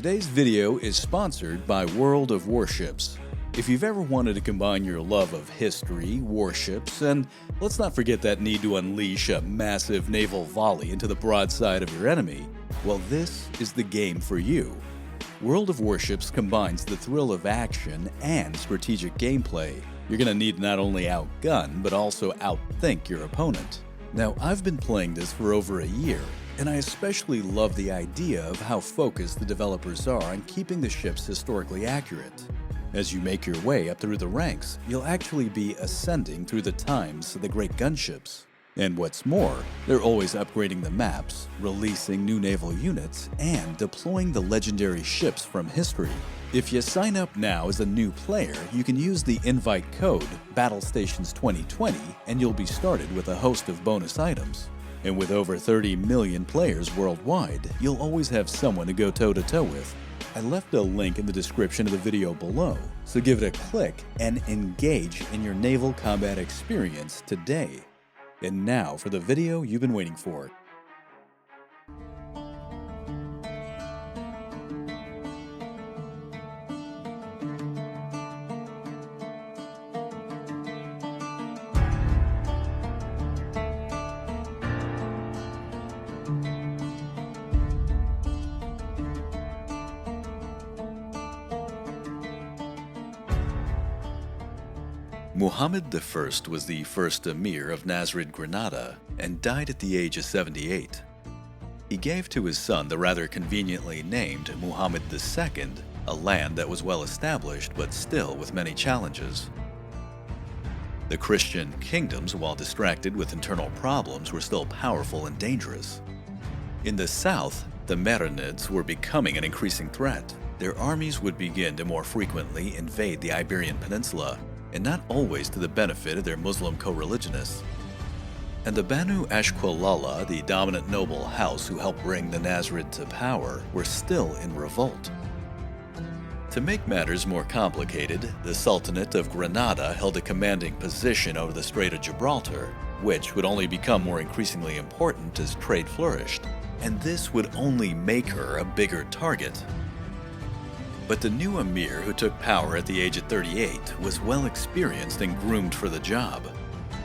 Today's video is sponsored by World of Warships. If you've ever wanted to combine your love of history, warships, and let's not forget that need to unleash a massive naval volley into the broadside of your enemy, well, this is the game for you. World of Warships combines the thrill of action and strategic gameplay. You're going to need to not only outgun, but also outthink your opponent. Now, I've been playing this for over a year, and I especially love the idea of how focused the developers are on keeping the ships historically accurate. As you make your way up through the ranks, you'll actually be ascending through the times of the great gunships. And what's more, they're always upgrading the maps, releasing new naval units, and deploying the legendary ships from history. If you sign up now as a new player, you can use the invite code BattleStations2020 and you'll be started with a host of bonus items. And with over 30 million players worldwide, you'll always have someone to go toe-to-toe with. I left a link in the description of the video below, so give it a click and engage in your naval combat experience today. And now for the video you've been waiting for. Muhammad I was the first Emir of Nasrid Granada and died at the age of 78. He gave to his son the rather conveniently named Muhammad II, a land that was well established but still with many challenges. The Christian kingdoms, while distracted with internal problems, were still powerful and dangerous. In the south, the Marinids were becoming an increasing threat. Their armies would begin to more frequently invade the Iberian Peninsula, and not always to the benefit of their Muslim co-religionists. And the Banu Ashwin, the dominant noble house who helped bring the Nasrid to power, were still in revolt. To make matters more complicated, the Sultanate of Granada held a commanding position over the Strait of Gibraltar, which would only become more increasingly important as trade flourished, and this would only make her a bigger target. But the new emir who took power at the age of 38 was well experienced and groomed for the job.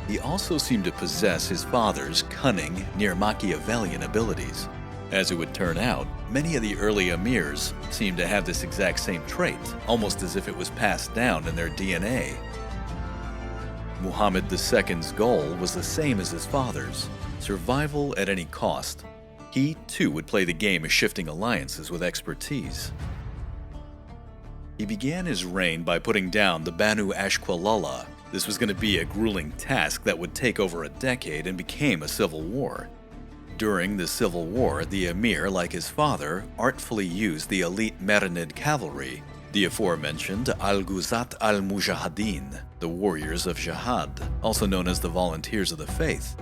He also seemed to possess his father's cunning, near Machiavellian abilities. As it would turn out, many of the early emirs seemed to have this exact same trait, almost as if it was passed down in their DNA. Muhammad II's goal was the same as his father's: survival at any cost. He too would play the game of shifting alliances with expertise. He began his reign by putting down the Banu Ashwin. This was going to be a grueling task that would take over a decade and became a civil war. During the civil war, the emir, like his father, artfully used the elite Marinid cavalry, the aforementioned Al-Ghuzat al-Mujahideen, the warriors of jihad, also known as the volunteers of the faith.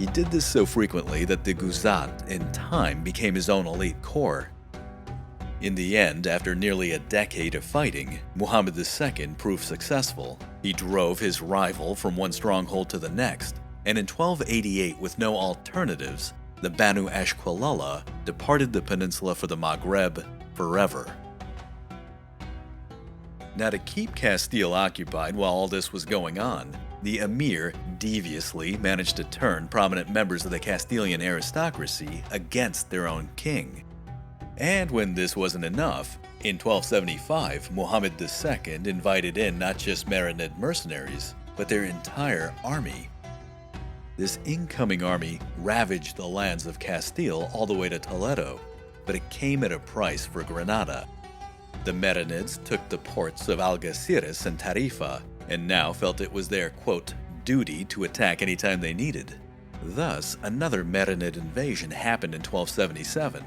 He did this so frequently that the Ghuzat, in time, became his own elite corps. In the end, after nearly a decade of fighting, Muhammad II proved successful. He drove his rival from one stronghold to the next, and in 1288, with no alternatives, the Banu Ashwin departed the peninsula for the Maghreb forever. Now, to keep Castile occupied while all this was going on, the emir deviously managed to turn prominent members of the Castilian aristocracy against their own king. And when this wasn't enough, in 1275, Muhammad II invited in not just Marinid mercenaries, but their entire army. This incoming army ravaged the lands of Castile all the way to Toledo, but it came at a price for Granada. The Marinids took the ports of Algeciras and Tarifa, and now felt it was their, quote, duty to attack anytime they needed. Thus, another Marinid invasion happened in 1277.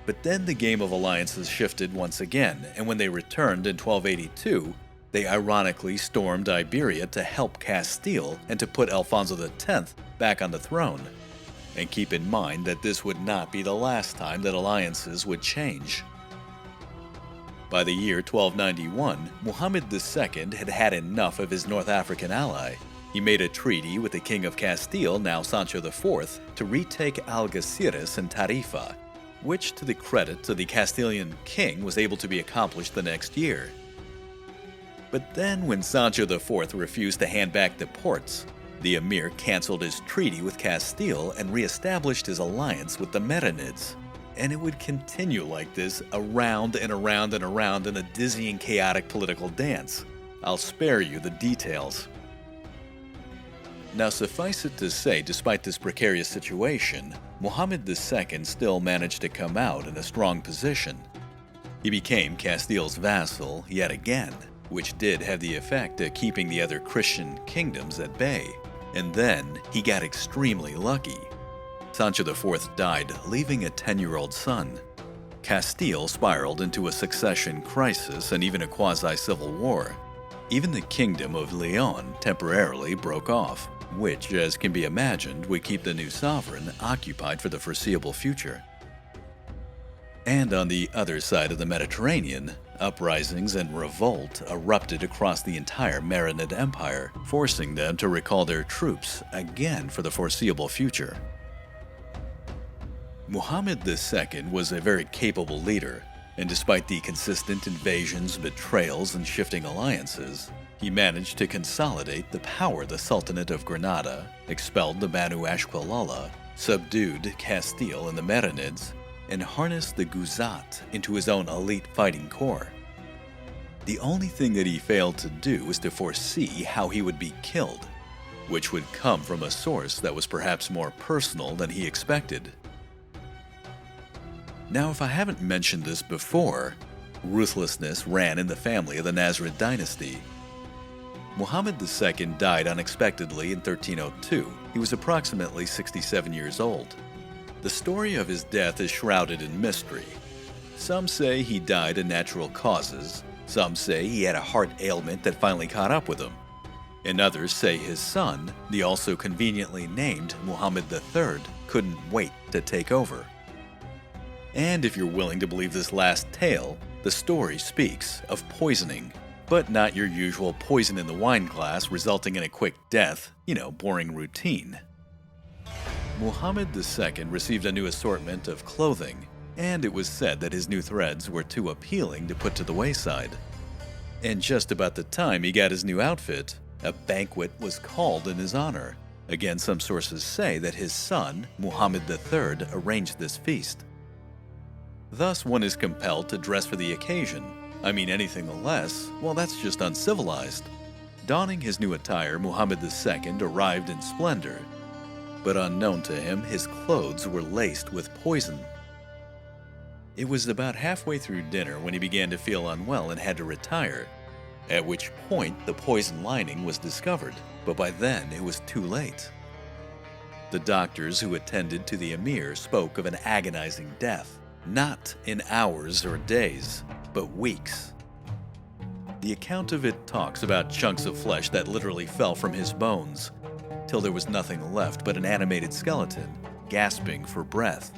But then the game of alliances shifted once again, and when they returned in 1282, they ironically stormed Iberia to help Castile and to put Alfonso X back on the throne. And keep in mind that this would not be the last time that alliances would change. By the year 1291, Muhammad II had had enough of his North African ally. He made a treaty with the King of Castile, now Sancho IV, to retake Algeciras and Tarifa. which to the credit of the Castilian king was able to be accomplished the next year. But then when Sancho IV refused to hand back the ports, the emir cancelled his treaty with Castile and re-established his alliance with the Marinids. And it would continue like this around and around and around in a dizzying, chaotic political dance. I'll spare you the details. Now suffice it to say, despite this precarious situation, Muhammad II still managed to come out in a strong position. He became Castile's vassal yet again, which did have the effect of keeping the other Christian kingdoms at bay. And then he got extremely lucky. Sancho IV died, leaving a 10-year-old son. Castile spiraled into a succession crisis and even a quasi-civil war. Even the Kingdom of Leon temporarily broke off, which, as can be imagined, would keep the new sovereign occupied for the foreseeable future. And on the other side of the Mediterranean, uprisings and revolt erupted across the entire Marinid Empire, forcing them to recall their troops again for the foreseeable future. Muhammad II was a very capable leader, and despite the consistent invasions, betrayals, and shifting alliances, he managed to consolidate the power of the Sultanate of Granada, expelled the Banu Ashqualala, subdued Castile and the Marinids, and harnessed the Guzat into his own elite fighting corps. The only thing that he failed to do was to foresee how he would be killed, which would come from a source that was perhaps more personal than he expected. Now, if I haven't mentioned this before, ruthlessness ran in the family of the Nasrid Dynasty. Muhammad II died unexpectedly in 1302. He was approximately 67 years old. The story of his death is shrouded in mystery. Some say he died of natural causes, some say he had a heart ailment that finally caught up with him, and others say his son, the also conveniently named Muhammad III, couldn't wait to take over. And if you're willing to believe this last tale, the story speaks of poisoning, but not your usual poison in the wine glass resulting in a quick death, boring routine. Muhammad II received a new assortment of clothing, and it was said that his new threads were too appealing to put to the wayside. And just about the time he got his new outfit, a banquet was called in his honor. Again, some sources say that his son, Muhammad III, arranged this feast. Thus, one is compelled to dress for the occasion. Anything less, well, that's just uncivilized. Donning his new attire, Muhammad II arrived in splendor. But unknown to him, his clothes were laced with poison. It was about halfway through dinner when he began to feel unwell and had to retire, at which point the poison lining was discovered, but by then it was too late. The doctors who attended to the emir spoke of an agonizing death, not in hours or days, but weeks. The account of it talks about chunks of flesh that literally fell from his bones, till there was nothing left but an animated skeleton, gasping for breath.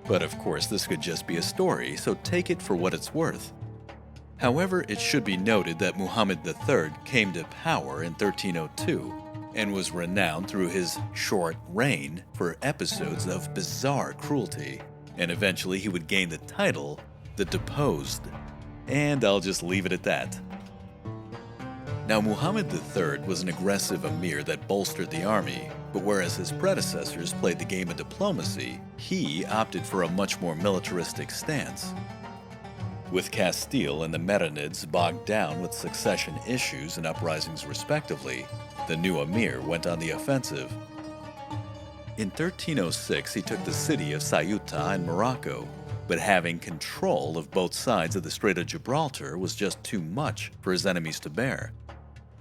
But of course, this could just be a story, so take it for what it's worth. However, it should be noted that Muhammad III came to power in 1302 and was renowned through his short reign for episodes of bizarre cruelty, and eventually he would gain the title, the Deposed. And I'll just leave it at that. Now, Muhammad III was an aggressive emir that bolstered the army, but whereas his predecessors played the game of diplomacy, he opted for a much more militaristic stance. With Castile and the Marinids bogged down with succession issues and uprisings respectively, the new emir went on the offensive. In 1306, he took the city of Ceuta in Morocco, but having control of both sides of the Strait of Gibraltar was just too much for his enemies to bear.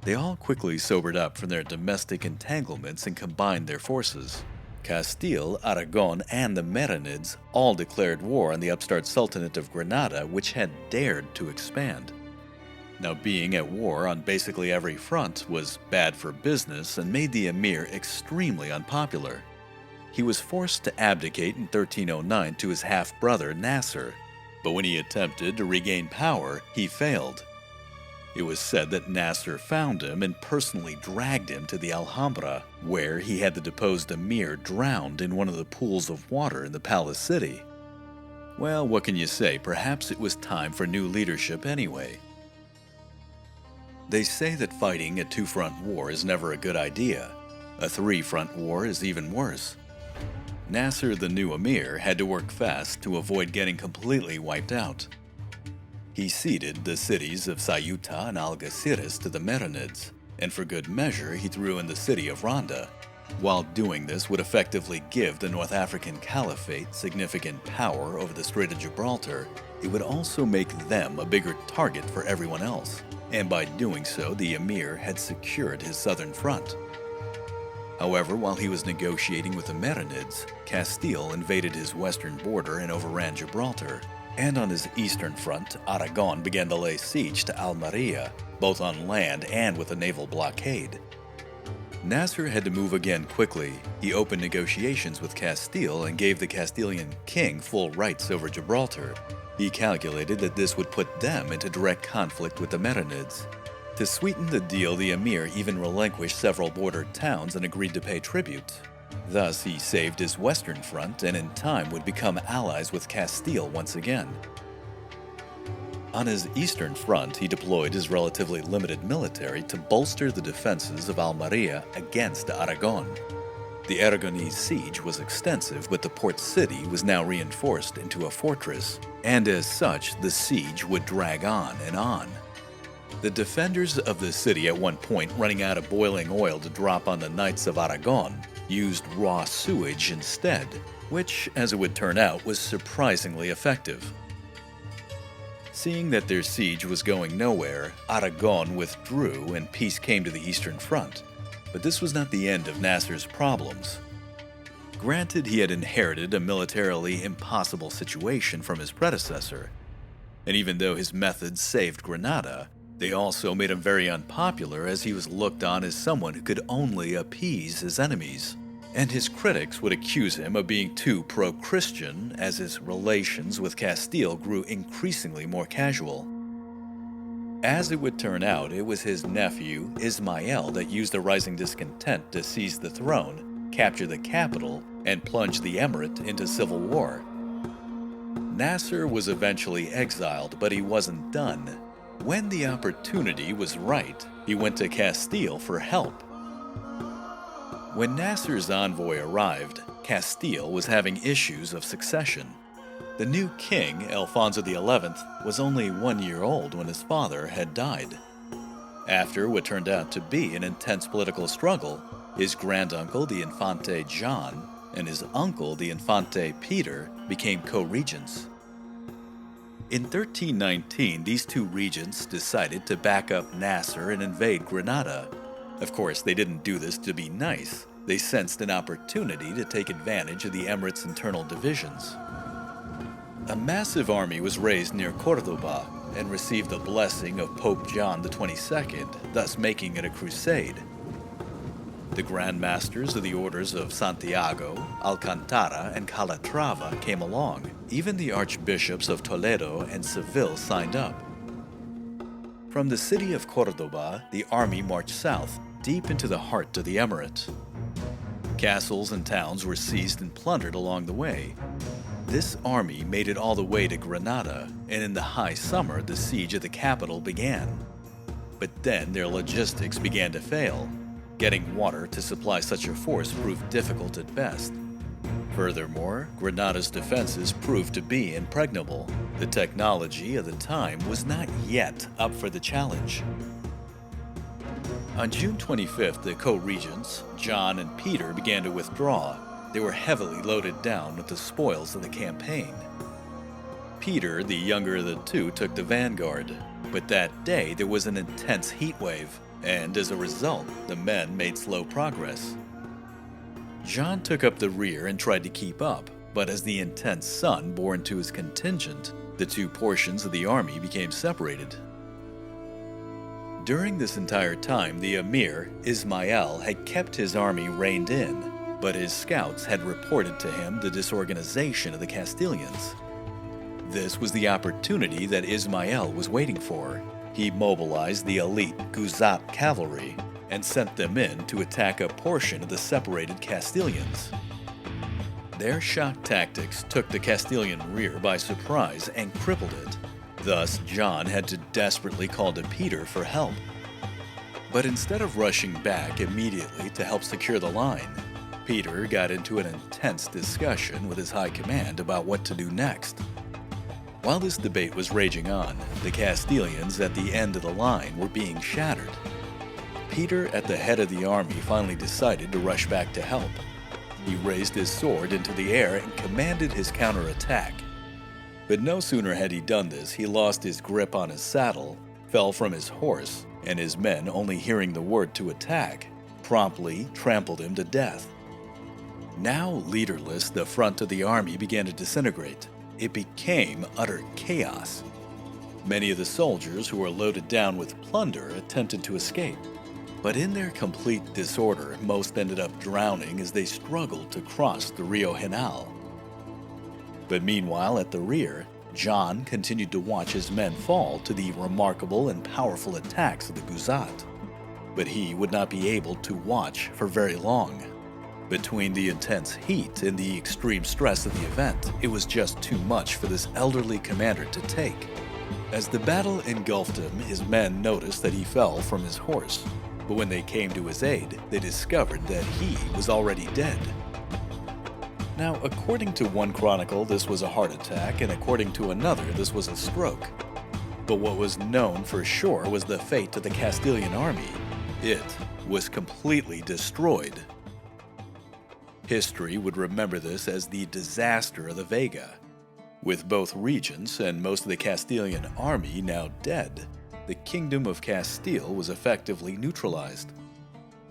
They all quickly sobered up from their domestic entanglements and combined their forces. Castile, Aragon, and the Marinids all declared war on the upstart Sultanate of Granada, which had dared to expand. Now, being at war on basically every front was bad for business and made the emir extremely unpopular. He was forced to abdicate in 1309 to his half-brother Nasser, but when he attempted to regain power, he failed. It was said that Nasser found him and personally dragged him to the Alhambra, where he had the deposed emir drowned in one of the pools of water in the palace city. Well, what can you say? Perhaps it was time for new leadership anyway. They say that fighting a two-front war is never a good idea. A three-front war is even worse. Nasser, the new emir, had to work fast to avoid getting completely wiped out. He ceded the cities of Ceuta and Algeciras to the Marinids, and for good measure he threw in the city of Granda. While doing this would effectively give the North African Caliphate significant power over the Strait of Gibraltar, it would also make them a bigger target for everyone else, and by doing so the emir had secured his southern front. However, while he was negotiating with the Marinids, Castile invaded his western border and overran Gibraltar, and on his eastern front, Aragon began to lay siege to Almeria, both on land and with a naval blockade. Nasser had to move again quickly. He opened negotiations with Castile and gave the Castilian king full rights over Gibraltar. He calculated that this would put them into direct conflict with the Marinids. To sweeten the deal, the emir even relinquished several border towns and agreed to pay tribute. Thus, he saved his western front and in time would become allies with Castile once again. On his eastern front, he deployed his relatively limited military to bolster the defenses of Almeria against Aragon. The Aragonese siege was extensive, but the port city was now reinforced into a fortress, and as such, the siege would drag on and on. The defenders of the city at one point, running out of boiling oil to drop on the Knights of Aragon, used raw sewage instead, which, as it would turn out, was surprisingly effective. Seeing that their siege was going nowhere, Aragon withdrew and peace came to the eastern front. But this was not the end of Nasser's problems. Granted, he had inherited a militarily impossible situation from his predecessor, and even though his methods saved Granada, they also made him very unpopular as he was looked on as someone who could only appease his enemies. And his critics would accuse him of being too pro-Christian as his relations with Castile grew increasingly more casual. As it would turn out, it was his nephew, Ismail, that used the rising discontent to seize the throne, capture the capital, and plunge the Emirate into civil war. Nasser was eventually exiled, but he wasn't done. When the opportunity was right, he went to Castile for help. When Nasser's envoy arrived, Castile was having issues of succession. The new king, Alfonso XI, was only 1 year old when his father had died. After what turned out to be an intense political struggle, his granduncle, the Infante John, and his uncle, the Infante Peter, became co-regents. In 1319, these two regents decided to back up Nasser and invade Granada. Of course, they didn't do this to be nice. They sensed an opportunity to take advantage of the Emirate's internal divisions. A massive army was raised near Córdoba and received the blessing of Pope John XXII, thus making it a crusade. The Grand Masters of the orders of Santiago, Alcantara, and Calatrava came along. Even the archbishops of Toledo and Seville signed up. From the city of Córdoba, the army marched south, deep into the heart of the Emirate. Castles and towns were seized and plundered along the way. This army made it all the way to Granada, and in the high summer, the siege of the capital began. But then their logistics began to fail. Getting water to supply such a force proved difficult at best. Furthermore, Granada's defenses proved to be impregnable. The technology of the time was not yet up for the challenge. On June 25th, the co-regents, John and Peter, began to withdraw. They were heavily loaded down with the spoils of the campaign. Peter, the younger of the two, took the vanguard, but that day there was an intense heat wave, and as a result, the men made slow progress. John took up the rear and tried to keep up, but as the intense sun bore into his contingent, the two portions of the army became separated. During this entire time, the emir, Ismail, had kept his army reined in, but his scouts had reported to him the disorganization of the Castilians. This was the opportunity that Ismail was waiting for. He mobilized the elite Guzat cavalry and sent them in to attack a portion of the separated Castilians. Their shock tactics took the Castilian rear by surprise and crippled it. Thus, John had to desperately call to Peter for help. But instead of rushing back immediately to help secure the line, Peter got into an intense discussion with his high command about what to do next. While this debate was raging on, the Castilians at the end of the line were being shattered. Peter, at the head of the army, finally decided to rush back to help. He raised his sword into the air and commanded his counterattack. But no sooner had he done this, he lost his grip on his saddle, fell from his horse, and his men, only hearing the word to attack, promptly trampled him to death. Now leaderless, the front of the army began to disintegrate. It became utter chaos. Many of the soldiers who were loaded down with plunder attempted to escape. But in their complete disorder, most ended up drowning as they struggled to cross the Rio Hinal. But meanwhile, at the rear, John continued to watch his men fall to the remarkable and powerful attacks of the Guzat. But he would not be able to watch for very long. Between the intense heat and the extreme stress of the event, it was just too much for this elderly commander to take. As the battle engulfed him, his men noticed that he fell from his horse. But when they came to his aid, they discovered that he was already dead. Now, according to one chronicle, this was a heart attack, and according to another, this was a stroke. But what was known for sure was the fate of the Castilian army. It was completely destroyed. History would remember this as the disaster of the Vega. With both regions and most of the Castilian army now dead, the Kingdom of Castile was effectively neutralized.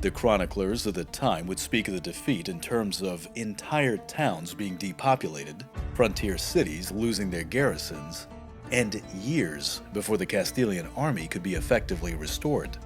The chroniclers of the time would speak of the defeat in terms of entire towns being depopulated, frontier cities losing their garrisons, and years before the Castilian army could be effectively restored.